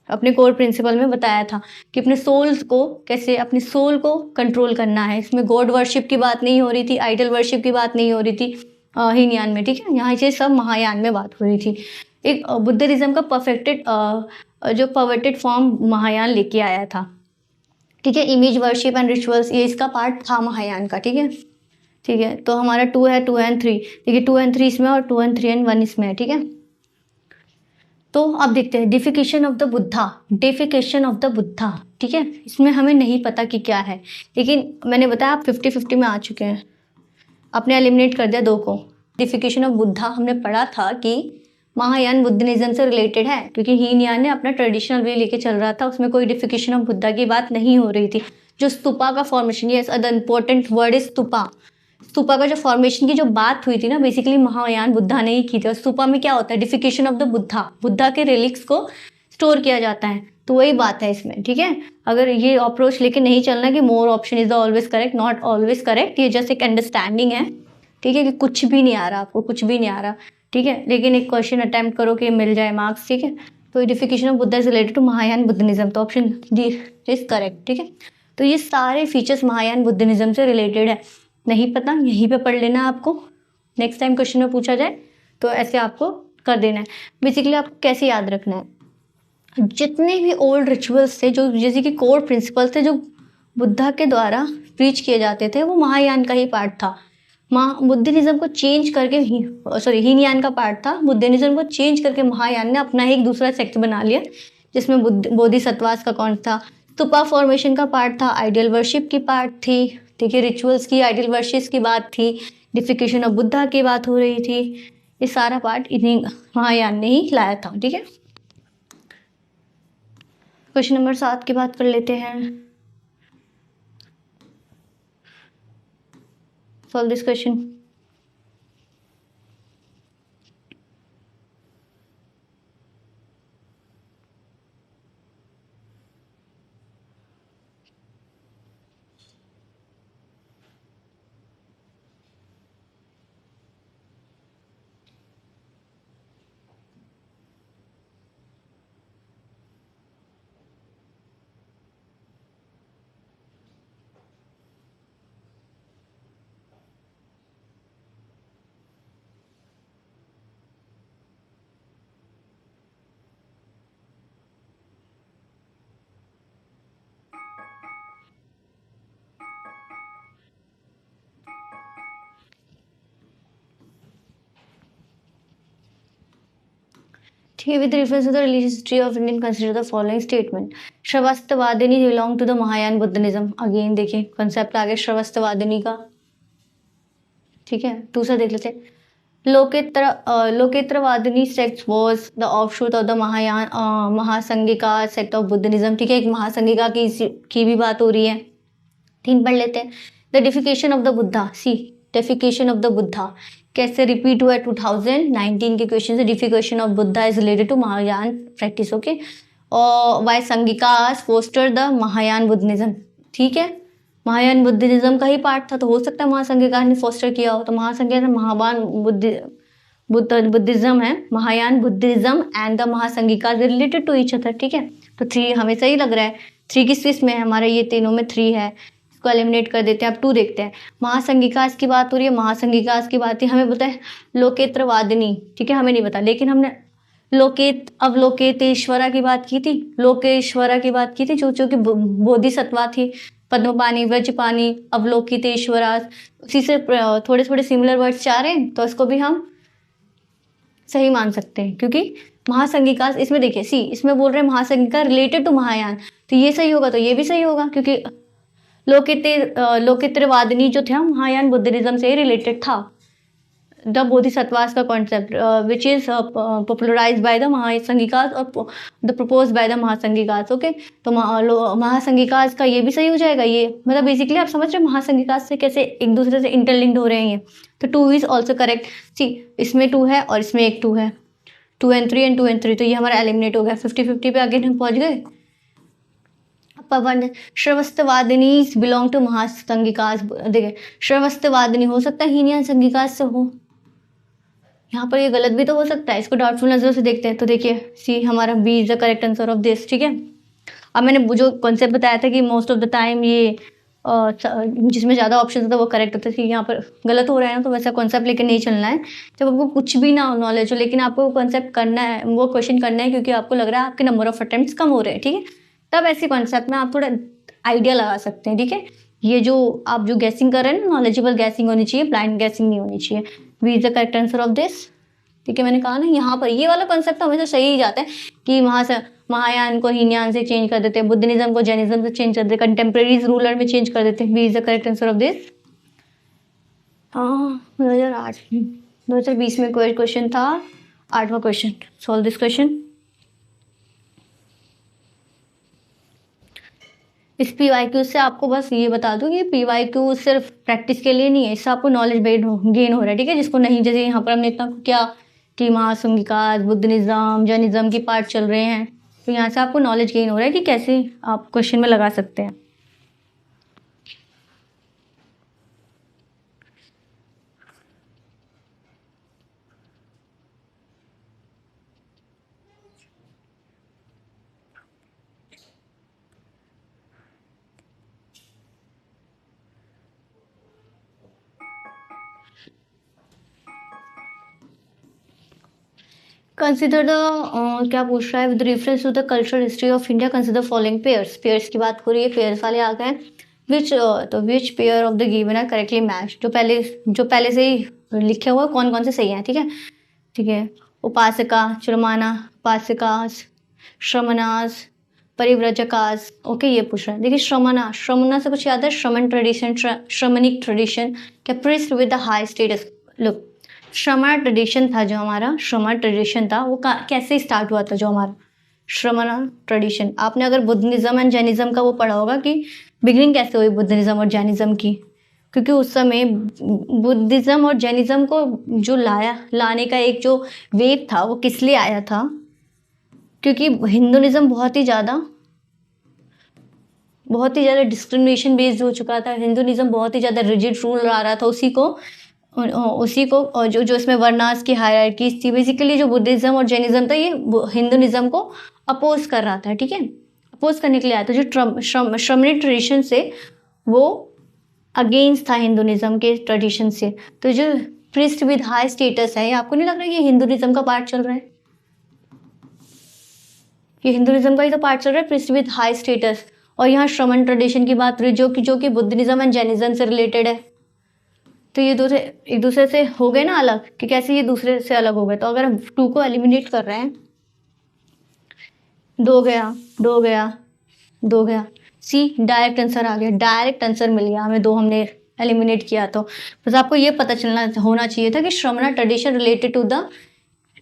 अपने कोर प्रिंसिपल में बताया था कि अपने सोल्स को कैसे, अपने सोल को कंट्रोल करना है। इसमें गॉड वर्शिप की बात नहीं हो रही थी, आइडल वर्शिप की बात नहीं हो रही थी हीनयान में, ठीक है। यहाँ से सब महायान में बात हो रही थी। एक बुद्धिज्म का परवर्टेड फॉर्म महायान लेके आया था, ठीक है। इमेज वर्शिप एंड रिचुअल्स, ये इसका पार्ट था महायान का, ठीक है। ठीक है, तो हमारा 2 है, 2 एंड 3, ठीक है। 2 एंड 3 इसमें और 2 एंड 3 एंड 1 इसमें है, ठीक है। तो अब देखते हैं defecation of the Buddha, defecation of the Buddha, ठीक है। इसमें हमें नहीं पता कि क्या है, लेकिन मैंने बताया आप 50-50 में आ चुके हैं, आपने एलिमिनेट कर दिया 2 को। डिफिकेशन ऑफ बुद्धा हमने पढ़ा था कि महायान बुद्धिज्म से रिलेटेड है, क्योंकि हीनयान ने अपना ट्रेडिशनल वे लेके चल रहा था, उसमें कोई डिफिकेशन ऑफ बुद्धा की बात नहीं हो रही थी। जो स्तूपा का formation, yes the important word is stupa. Stupa का जो फॉर्मेशन की जो बात हुई थी ना, बेसिकली महायान बुद्धा ने ही की थी। और स्तूपा में क्या होता है, defecation of the Buddha, Buddha के रिलिक्स को स्टोर किया जाता है, तो वही बात है इसमें, ठीक है। अगर ये अप्रोच लेके नहीं चलना कि मोर option is the always correct, not always correct, ये जस्ट एक अंडरस्टैंडिंग है, ठीक है, कि कुछ भी नहीं आ रहा आपको, कुछ भी नहीं आ रहा, ठीक है। लेकिन एक क्वेश्चन अटेम्प्ट करो कि मिल जाए मार्क्स, ठीक है। तो deification of Buddha is related to Mahayana Buddhism, तो ऑप्शन डी इज करेक्ट, ठीक है। तो ये सारे फीचर्स महायान बुद्धिज्म से रिलेटेड है। नहीं पता, यहीं पे पढ़ लेना आपको, नेक्स्ट टाइम क्वेश्चन में पूछा जाए तो ऐसे आपको कर देना है। बेसिकली आपको कैसे याद रखना है, जितने भी ओल्ड रिचुअल्स थे, जो जैसे कि कोर प्रिंसिपल्स थे जो बुद्धा के द्वारा प्रीच किए जाते थे, वो महायान का ही पार्ट था। बुद्धिज्म को चेंज करके हीनयान का पार्ट था, बुद्धिज्म को चेंज करके महायान ने अपना ही एक दूसरा सेक्ट बना लिया, जिसमें बोधिसत्वास का कौन था, स्तूपा फॉर्मेशन का पार्ट था, आइडियल वर्शिप की पार्ट थी, ठीक है, रिचुअल्स की, आइडियल वर्शिप की बात थी, डिफिकेशन ऑफ बुद्धा की बात हो रही थी। ये सारा पार्ट इन्हीं महायान ने ही लाया था, ठीक है। क्वेश्चन नंबर 7 की बात कर लेते हैं। Solve this question. ठीक है, with reference to the religious history of Indian, consider the following statement. Sarvastivadin belong to the Mahayana Buddhism. Again देखिए कंसेप्ट आ गया श्रवस्तवादिनी का, ठीक है। दूसरा देख लेते हैं, Lokottaravadin sect was the offshoot of the Mahayana Mahasanghika sect of Buddhism, ठीक है। एक महासंगिका की भी बात हो रही है। 3 पढ़ लेते हैं, the deification of the Buddha, see deification of the Buddha कैसे रिपीट हुआ है 2019 के क्वेश्चन से। Deification of Buddha is related to Mahayana practice, okay. और वाई Sanghikas foster the Mahayana Buddhism, ठीक है। महायान बुद्धिज्म का ही पार्ट था, तो हो सकता है महासंगिका ने फोस्टर किया हो। तो महासंगिका महायान बुद्धिज्म है, Mahayana Buddhism and the Mahasanghika related to each other, ठीक है। तो 3 हमें सही लग रहा है। 3 किस किस में है हमारा, ये तीनों में 3 है, इसको एलिमिनेट कर देते हैं। अब 2 देखते हैं, महासंगिकास की बात हो रही है, महासंगिकास की बात है, हमें पता है लोकेत्रवादिनी, ठीक है, हमें नहीं पता, लेकिन हमने अवलोकेतेश्वरा की बात की थी, लोकेश्वरा की बात की थी, जो कि बोधिसत्वा थी, पद्मपानी, व्रजपानी, अवलोकितेश्वरा, उसी से थोड़े थोड़े सिमिलर वर्ड्स जा रहे हैं, तो इसको भी हम सही मान सकते हैं। क्योंकि महासंगिका इसमें देखिए, सी इसमें बोल रहे हैं महासंगिका रिलेटेड टू महायान, तो ये सही होगा, तो ये भी सही होगा, क्योंकि लोकेत्रवादिनी जो था महायान बुद्धिज्म से रिलेटेड था। द बोधिसत्वास का concept which is popularized by the Mahasanghikas और the propose by the Mahasanghikas, okay. तो महासंगिकास का ये भी सही हो जाएगा, ये मतलब बेसिकली आप समझ रहे हैं महासंगिकास से कैसे एक दूसरे से इंटरलिंक्ड हो रहे हैं ये। तो 2 इज ऑल्सो करेक्ट, सी इसमें 2 है और इसमें एक 2 है, 2 and 3 and 2 and 3, तो ये हमारा एलिमिनेट हो गया। 50-50 पे आगे हम पहुंच गए। पवन श्रवस्तवादिनी बिलोंग टू महासंगिकास, देखिए श्रवस्तवादिनी हो सकता है हीनयान संगिकास से हो, यहाँ पर ये गलत भी तो हो सकता है, इसको डाउटफुल नज़र से देखते हैं। तो देखिए सी हमारा B is the correct answer of this, ठीक है। अब मैंने जो कॉन्सेप्ट बताया था कि मोस्ट ऑफ द टाइम ये जिसमें ज़्यादा ऑप्शन होता है वो करेक्ट होता है, कि यहाँ पर गलत हो रहा है ना, तो वैसा कॉन्सेप्ट लेकर नहीं चलना है। जब आपको कुछ भी ना नॉलेज हो लेकिन आपको वो कॉन्सेप्ट करना है, वो क्वेश्चन करना है, क्योंकि आपको लग रहा है आपके नंबर ऑफ अटेम्प्ट्स कम हो रहे हैं, ठीक है, तब ऐसे कॉन्सेप्ट में आप थोड़ा आइडिया लगा सकते हैं, ठीक है। ये जो आप जो गैसिंग कर रहे हैं ना, नॉलेजेबल गैसिंग होनी चाहिए, ब्लाइंड गैसिंग नहीं होनी चाहिए। B is the correct answer of this, ठीक है। मैंने कहा ना यहाँ पर ये वाला कॉन्सेप्ट हमेशा सही ही जाता है कि महायान को हीनयान से चेंज कर देते हैं, बुद्धिज्म को जैनिज्म से चेंज कर देते हैं, कंटेम्प्रेरीज रूलर में चेंज कर देते हैं। B is the correct answer of this. हाँ 2020 में कोई क्वेश्चन था, 8वां क्वेश्चन, सॉल्व दिस क्वेश्चन। इस PYQ से आपको बस ये बता दूं कि PYQ सिर्फ प्रैक्टिस के लिए नहीं है, इससे आपको नॉलेज गेन हो रहा है, ठीक है। जिसको नहीं, जैसे यहाँ पर हमने इतना क्या कि महासंघिकास, बुद्धिज्म, जैनिज्म की पार्ट चल रहे हैं, तो यहाँ से आपको नॉलेज गेन हो रहा है कि कैसे आप क्वेश्चन में लगा सकते हैं। कंसिडर द क्या पूछ रहा है, with reference to the cultural history of India consider following pairs. Pairs की बात हो रही है, पेयर्स वाले आ गए। Which pair of the given are correctly match, जो पहले से ही लिखे हुआ कौन कौन से सही हैं, ठीक है, ठीक है। उपासका, चुरमाना, उपासिकास, श्रमणास, परिव्रजकास, ओके, ये पूछ रहा है। देखिए श्रमणा से कुछ याद है, श्रमण ट्रेडिशन, श्रमणिक ट्रेडिशन, क्या priest with the high status. Look, श्रमण ट्रेडिशन था जो हमारा, श्रमण ट्रेडिशन था वो कैसे स्टार्ट हुआ था, जो हमारा श्रमण ट्रेडिशन। आपने अगर बुद्धिज्म एंड जैनिज्म का वो पढ़ा होगा कि बिगिनिंग कैसे हुई बुद्धिज्म और जैनिज्म की, क्योंकि उस समय बुद्धिज्म और जैनिज्म को जो लाने का एक जो वेव था वो किस लिए आया था, क्योंकि हिंदुइज्म बहुत ही ज़्यादा डिस्क्रिमिनेशन बेस्ड हो चुका था। हिंदुइज्म बहुत ही ज़्यादा रिजिड रूल आ रहा था, उसी को जो इसमें वर्णास की हायरार्कीज थी, बेसिकली जो बुद्धिज्म और जैनिज्म था ये हिंदुइज्म को अपोज कर रहा था, ठीक है, अपोज करने के लिए आया था। जो श्रमणिक ट्रेडिशन से वो अगेंस्ट था हिंदुइज्म के ट्रेडिशन से। तो जो प्रिस्ट विद हाई स्टेटस है, आपको नहीं लग रहा है ये हिंदुइज्म का पार्ट चल रहा है, ये हिंदुइज्म का ही तो पार्ट चल रहा है, प्रिस्ट विद हाई स्टेटस। और यहाँ श्रमण ट्रेडिशन की बात हुई जो कि बुद्धिज्म एंड जैनिज्म से रिलेटेड है। तो ये एक दूसरे से हो गए ना अलग, कि कैसे ये दूसरे से अलग हो गए। तो अगर हम 2 को एलिमिनेट कर रहे हैं, 2 गया, सी डायरेक्ट आंसर आ गया, डायरेक्ट आंसर मिल गया हमें, 2 हमने एलिमिनेट किया। तो बस आपको ये पता होना चाहिए था कि Shramana tradition related to the,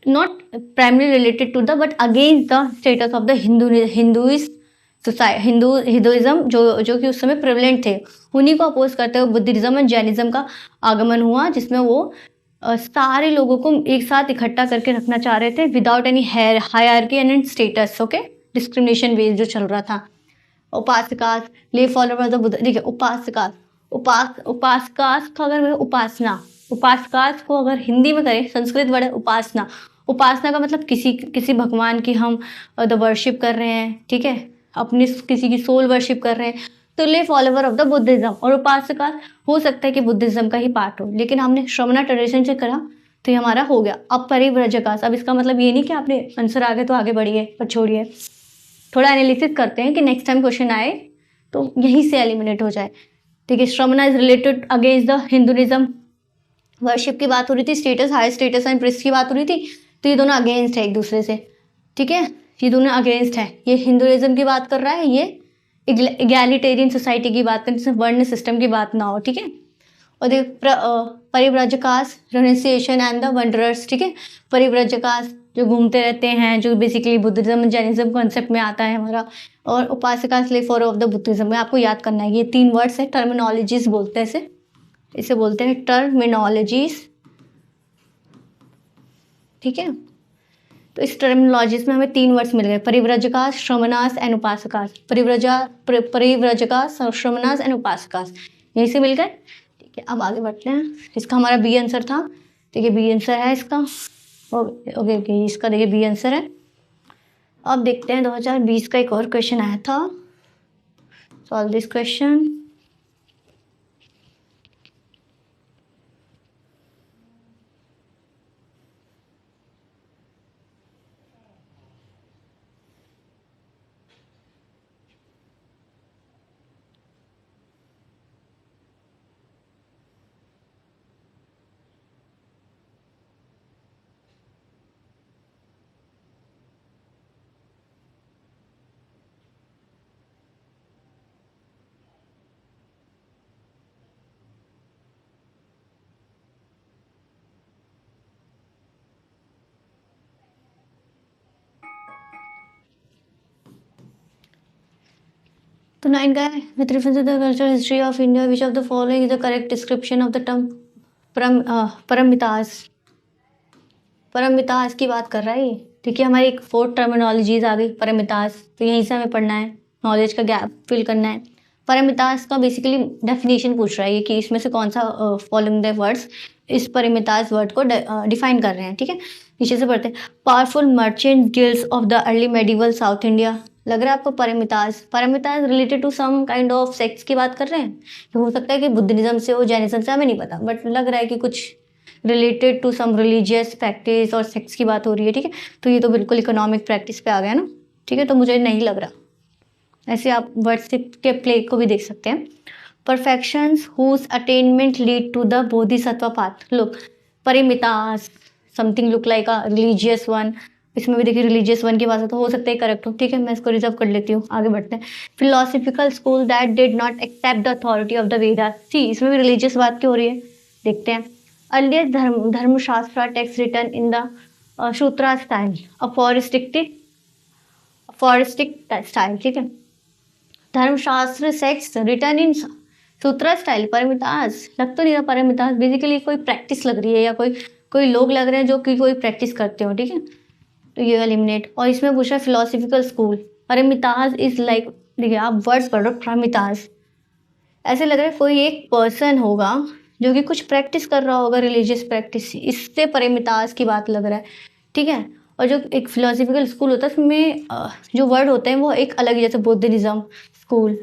not primary related to the, but against the status of the Hinduism जो कि उस समय प्रेवलेंट थे, उन्हीं को अपोज करते हुए बुद्धिज्म एंड जैनिज्म का आगमन हुआ, जिसमें वो सारे लोगों को एक साथ इकट्ठा करके रखना चाह रहे थे without any hierarchy and status, okay, discrimination based जो चल रहा था। उपासकास, ले फॉलोअर्स ऑफ बुद्ध, देखिए उपासकास का अगर उपासकास को अगर हिंदी में करें, संस्कृत वर्ड है उपासना का मतलब किसी भगवान की हम द वर्शिप कर रहे हैं, ठीक है, अपनी किसी की सोल वर्शिप कर रहे हैं, तो ले फॉलोवर ऑफ द बुद्धिज्म। और उपासका हो सकता है कि बुद्धिज्म का ही पार्ट हो, लेकिन हमने श्रमणा ट्रेडिशन से करा तो ये हमारा हो गया। अब परिव्रजकास, अब इसका मतलब ये नहीं कि आपने आंसर आ गए तो आगे बढ़िए, पर छोड़िए, थोड़ा एनालिसिस करते हैं कि नेक्स्ट टाइम क्वेश्चन आए तो यहीं से एलिमिनेट हो जाए। ठीक है, Shramana is related against the Hinduism, worship की बात हो रही थी, status, high status and priest की बात हो रही थी, तो ये दोनों अगेंस्ट है एक दूसरे से, ठीक है, ये दोनों अगेंस्ट है। ये हिंदुइज्म की बात कर रहा है, ये इगैलिटेरियन सोसाइटी की बात करें, जिसमें वर्ण सिस्टम की बात ना हो, ठीक है। और देख परिव्रजकास, रेनिसिएशन एंड द वंडरर्स, ठीक है, परिव्रजकास जो घूमते रहते हैं, जो बेसिकली बुद्धिज्म जैनिज्म कॉन्सेप्ट में आता है हमारा, और उपासकास ले फॉर ऑफ द बुद्धिज्म में आपको याद करना है। ये 3 वर्ड्स है, टर्मिनोलॉजीज बोलते हैं इसे बोलते हैं टर्मिनोलॉजीज, ठीक है। तो इस टर्मिनोलॉजीज में हमें 3 वर्ड्स मिल गए, परिव्रजकास, श्रमणास एंड उपासकास, परिव्रजकास, श्रमणास एंड उपासकास, यहीं से मिल गए, ठीक है। अब आगे बढ़ते हैं, इसका हमारा बी आंसर था, देखिए बी आंसर है इसका। ओके ओके ओके, इसका देखिए बी आंसर है। अब देखते हैं 2020 का एक और क्वेश्चन आया था। Solve this question. तो 9 का है, with reference to the cultural history of India which of the following is the correct description of the term paramitas. Paramitas की बात कर रहा है ये। ठीक है, हमारी एक 4 टर्मिनोलॉजीज आ गई परमितास, तो यहीं से हमें पढ़ना है, नॉलेज का गैप फिल करना है। परमितास का बेसिकली डेफिनेशन पूछ रहा है कि इसमें से कौन सा फॉलोइंग द वर्ड्स इस परमितास वर्ड को डिफाइन कर रहे हैं। ठीक है, नीचे से पढ़ते हैं। Powerful merchant guilds of the early medieval South India. लग रहा है आपको paramitas related to some kind of sects की बात कर रहे हैं। हो सकता है कि बुद्धिज्म से हो, जैनिज्म से, हमें नहीं पता, बट लग रहा है कि कुछ related to some religious practice और सेक्स की बात हो रही है। ठीक है, तो ये तो बिल्कुल इकोनॉमिक प्रैक्टिस पे आ गया ना। ठीक है, तो मुझे नहीं लग रहा। ऐसे आप वर्डशिप के प्ले को भी देख सकते हैं। Perfections whose attainment lead to the Bodhisattva path. Look, paramitas something look like a religious one. इसमें भी देखिए रिलीजियस वन की बात है, तो हो सकता है करेक्ट हो। ठीक है, मैं इसको रिजर्व कर लेती हूँ, आगे बढ़ते हैं। Philosophical school that did not accept the authority of the Vedas. See, इसमें भी रिलीजियस बात क्यों हो रही है, देखते हैं। Earliest Dharmashastra text written in the sutra style, forensic style. ठीक है, धर्मशास्त्र सेक्स written in sutra style. Paramitas लग तो नहीं रहा, परमितास बेसिकली कोई प्रैक्टिस लग रही है, या कोई लोग लग रहे हैं जो कि कोई प्रैक्टिस करते हो। ठीक है, तो ये एलिमिनेट। और इसमें पूछा है फिलोसफिकल स्कूल। परमितास इज लाइक, देखिए आप वर्ड्स पढ़ रहे हो, परमितास ऐसे लग रहा है कोई एक पर्सन होगा जो कि कुछ प्रैक्टिस कर रहा होगा, रिलीजियस प्रैक्टिस, इससे परमितास की बात लग रहा है। ठीक है, और जो एक फिलोसफिकल स्कूल होता है उसमें जो वर्ड होते हैं वो एक अलग ही, जैसे Buddhism school,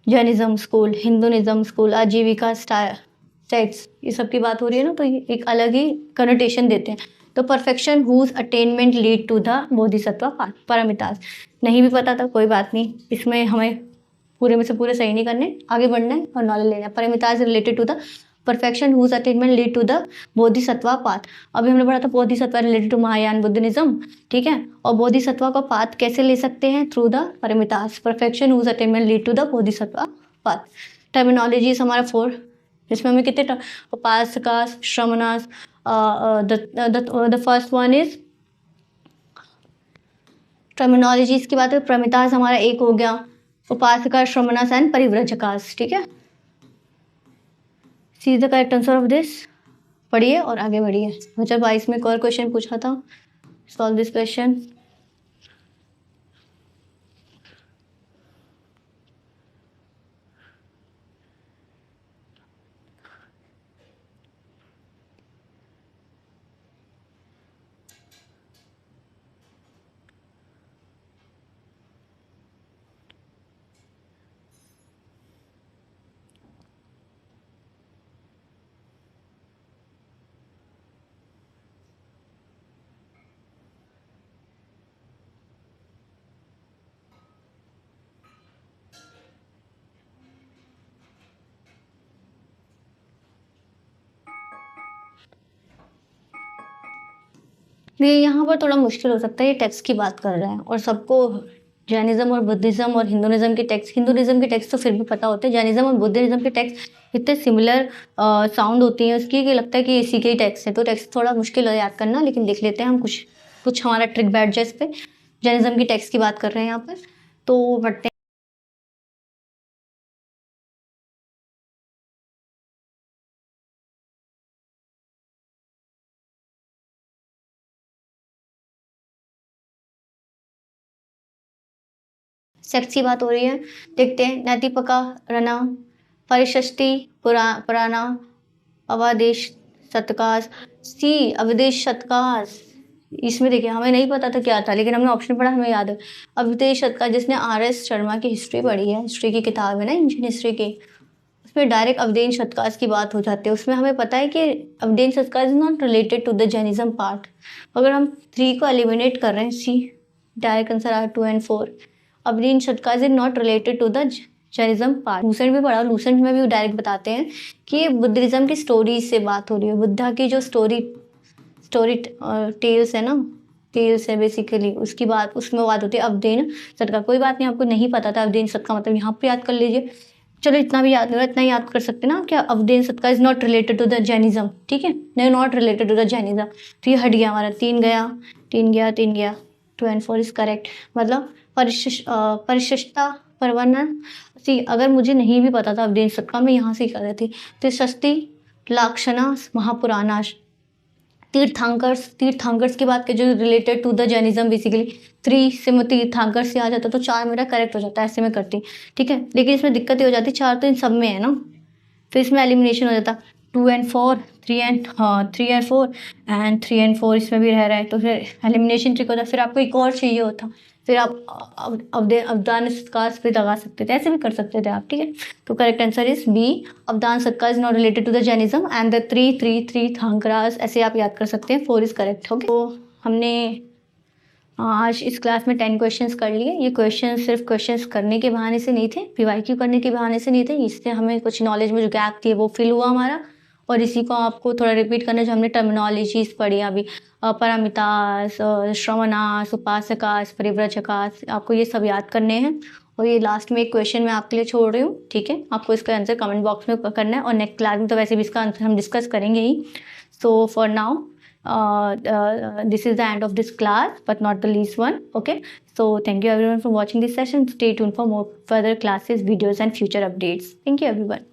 Jainism school, Hinduism school, आजीविका सेक्ट्स, ये सब की बात हो रही है ना, तो ये एक अलग ही कनोटेशन देते हैं। तो perfection whose attainment lead to the Bodhisattva path. Paramitas नहीं भी पता था, कोई बात नहीं, इसमें हमें पूरे में से पूरे सही नहीं करने, आगे बढ़ना है और नॉलेज लेना है। Paramitas related to the perfection whose attainment lead to the Bodhisattva path. अभी हमने पढ़ा था Bodhisattva related to Mahayana Buddhism. ठीक है, और बोधिसत्व का पाथ कैसे ले सकते हैं, through the paramitas. Perfection whose attainment lead to the Bodhisattva path. Terminologies हमारा 4, जिसमें हमें कितने upasakas, shramanas, the first one is terminologies की बात है। प्रमितास हमारा 1 हो गया, उपासका, श्रमणास एंड परिव्रजकास। ठीक है, C is the correct answer of this. पढ़िए और आगे बढ़िए। 2022 में एक और क्वेश्चन पूछा था, सॉल्व दिस क्वेश्चन। ये यहाँ पर थोड़ा मुश्किल हो सकता है, ये टेक्स्ट की बात कर रहे हैं और सबको जैनिज्म और बुद्धिज्म और हिंदुइज्म के टेक्स्ट तो फिर भी पता होते हैं। जैनिज्म और बुद्धिज्म के टेक्स्ट इतने सिमिलर साउंड होती है उसकी कि लगता है कि इसी के ही टेक्स्ट है, तो टेक्स्ट थोड़ा मुश्किल है याद करना, लेकिन देख लेते हैं हम, कुछ हमारा ट्रिक बैठ जाए इस पर। जैनिज्म की टेक्स्ट की बात कर रहे हैं यहाँ पर, तो पढ़ते हैं। सेक्स की बात हो रही है, देखते हैं। नैतिपका रना, परिषष्टि पुराना, अवादेश शतकास, सी अवधेश शतकास। इसमें देखिए हमें नहीं पता था क्या था, लेकिन हमने ऑप्शन पढ़ा, हमें याद है। अवधेश शतकास, जिसने RS शर्मा की हिस्ट्री पढ़ी है, हिस्ट्री की किताब है ना, इंडियन हिस्ट्री की, उसमें डायरेक्ट अवधेश शतकास की बात हो जाती है। उसमें हमें पता है कि Avadana Shatakas is not related to the Jainism part. अगर हम 3 को एलिमिनेट कर रहे हैं, C direct answer are 2 and 4। Avadana Shatakas is not related to the Jainism part. Lucent भी पढ़ा, लूसेंट में भी डायरेक्ट बताते हैं कि बुद्धिज्म की स्टोरी से बात हो रही है, बुद्धा की जो स्टोरी टेल्स है ना, टेल्स है बेसिकली, उसकी बात उसमें बात होती है अवधेन शतका। कोई बात नहीं, आपको नहीं पता था अवधेन शतका मतलब, यहाँ पे याद कर लीजिए। चलो इतना भी याद नहीं हो, इतना याद कर सकते ना क्या, Avadana Shataka is not related to the Jainism, ठीक है, नहीं not related to the Jainism. तो ये हट गया हमारा, 3 गया, 3 गया, 3 गया, 2 and 4 इज करेक्ट। मतलब परिशिष्टता परवर्णन। सी अगर मुझे नहीं भी पता था अवधेन शतका, मैं यहाँ से ही कर रही थी। तो षष्ठी लाक्षणा महापुराणा, तीर्थांकर्स की बात करें जो related to the Jainism basically, 3 से मैं तीर्थांकर से आ जाता तो 4 मेरा करेक्ट हो जाता है, ऐसे में करती, ठीक है। लेकिन इसमें दिक्कत ये हो जाती, 4 तो इन सब में है ना, फिर इसमें एलिमिनेशन हो जाता। 2 and 4, 3 and 4 एंड 3 and 4 इसमें भी रह रहा है, तो फिर एलिमिनेशन ट्रिक होता। फिर आपको एक और चाहिए होता, फिर आप अवदान सत्कार पे लगा सकते थे, ऐसे भी कर सकते थे आप, ठीक है। तो correct answer is B, Avadana Shataka is not related to the Jainism and the 3 थांकरास, ऐसे आप याद कर सकते हैं। 4 इज करेक्ट, ओके। तो हमने आज इस क्लास में 10 क्वेश्चंस कर लिए। ये क्वेश्चन सिर्फ क्वेश्चंस करने के बहाने से नहीं थे, PYQ करने के बहाने से नहीं थे, इससे हमें कुछ नॉलेज में जो गैप थी वो फिल हुआ हमारा। और इसी को आपको थोड़ा रिपीट करना, जो हमने टर्मिनोलॉजीज पढ़ी अभी, अपरामितास, श्रवणास, उपासकास, परिव्रजकास, आपको ये सब याद करने हैं। और ये लास्ट में एक क्वेश्चन मैं आपके लिए छोड़ रही हूँ, ठीक है, आपको इसका आंसर कमेंट बॉक्स में करना है, और नेक्स्ट क्लास में तो वैसे भी इसका आंसर हम डिस्कस करेंगे ही। So for now this is the end of this class, but not the least one, okay. So thank you everyone for watching this session. Stay tuned for more further classes, videos and future updates. Thank you everyone.